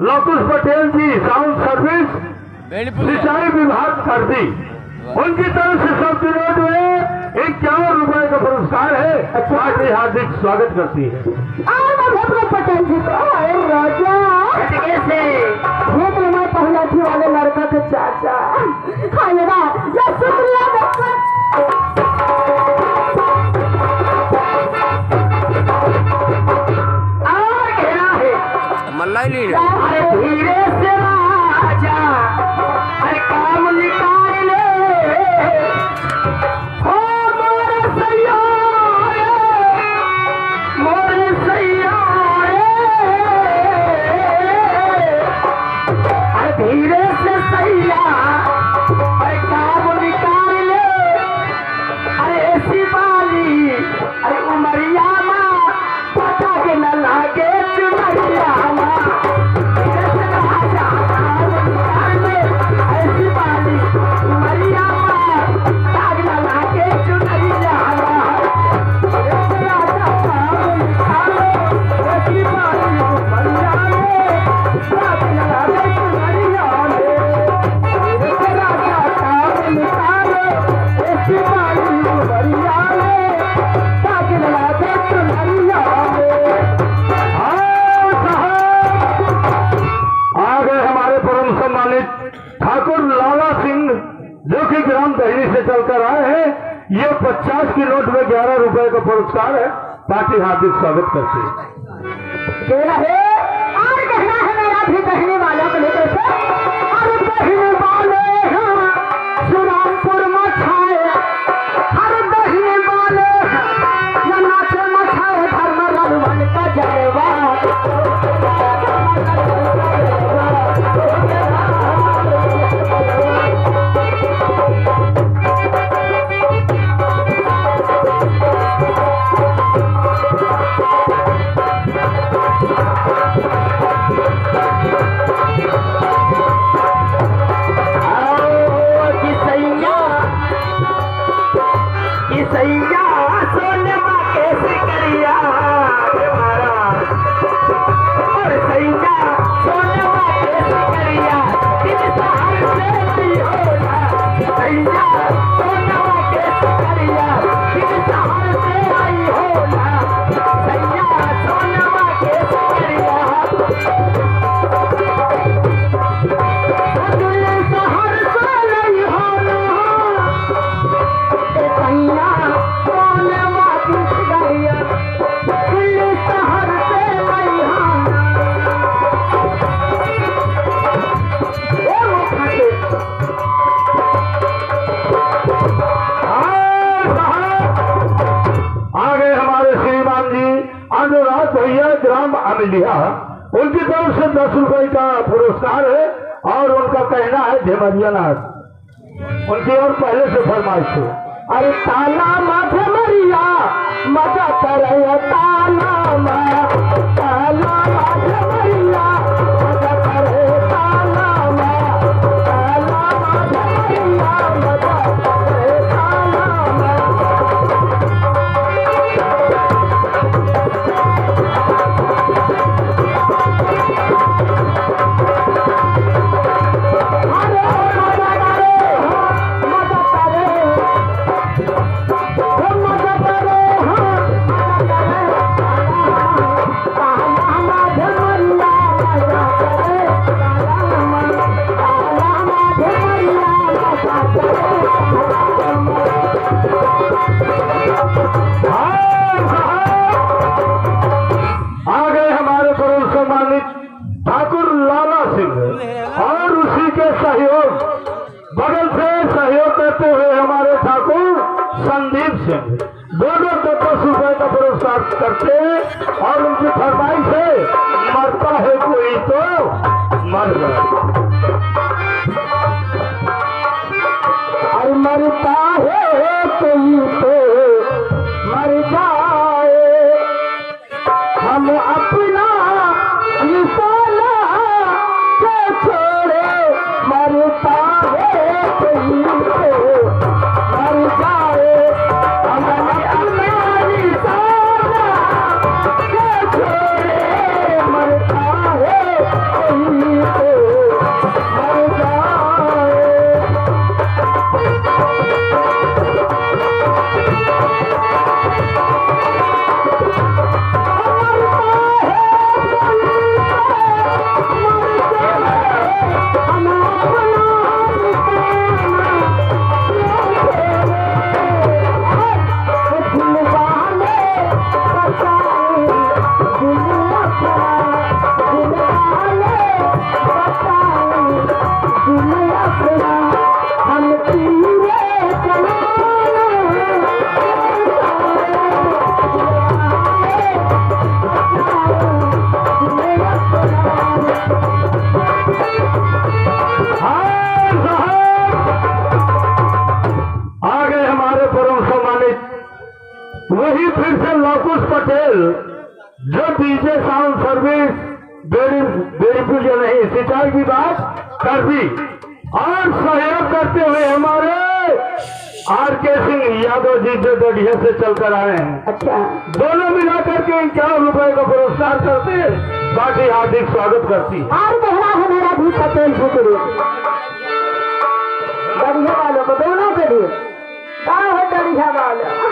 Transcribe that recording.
लोकुश पटेल जी sound service सिंचाई विभाग कर दी, उनकी तरफ से सब विरोध में 51 रुपए का पुरस्कार है। पार्टी हार्दिक स्वागत करती है। पटेल जी को राजा कैसे ये तो मैं पहला थी वाले लड़का के चाचा खाएगा या शुक्रिया मल्लाई नहीं अरे धीरे से राजा अरे काम निकाल ले हो मोरे सैयारे अरे धीरे से सैया अरे काम निकाल ले अरे ऐसी बाली अरे उमरिया माँ पता के न लागे चुनरिया जो कि ग्राम दहली से चलकर आए हैं। ये 50 की नोट में 11 रुपए का पुरस्कार है। पार्टी हार्दिक स्वागत करती है। और कहना है मेरा भी कहने वालों को लेकर और कहने वाले सुरामपुर में छाए हर दहने वाले या नाचे में छाए धर्म रघुवन का जलवा लिया उनकी तरफ से 10 रुपए का पुरस्कार है और उनका कहना है झमरिया नाथ उनकी और पहले से फरमाइश है। अरे ताला झमरिया मजा करे ताला झमरिया मजा करे ताला झमरिया मजा करे ठाकुर लाला के सहयोग बगल से सहयोग करते हुए हमारे ठाकुर संदीप सिंह दोनों 10 रुपए का पुरस्कार करते हैं और उनकी फरमाइश है मरता है कोई तो मर गया। और मरता है कोई तो मर जाए, हम अपना निशाना के छोड़े, मरता है कोई तो मर जाए, हम अपना निशाना के छोड़े, मरता है कोई तो मर जाए। वही फिर से लौकुश पटेल जो डीजे साउंड सर्विस बेरीपुर जो नहीं सिंचाई की बात कर दी और सहयोग करते हुए हमारे आर.के. सिंह यादव जी जो डढ़िया से चलकर आए हैं। अच्छा, दोनों मिलाकर के 51 रुपए का पुरस्कार करते बाकी हार्दिक स्वागत करती है। और कहना है मेरा भी पटेल भुतरू बढ़िया वालों को दोनों के लिए, क्या है बढ़िया वालों।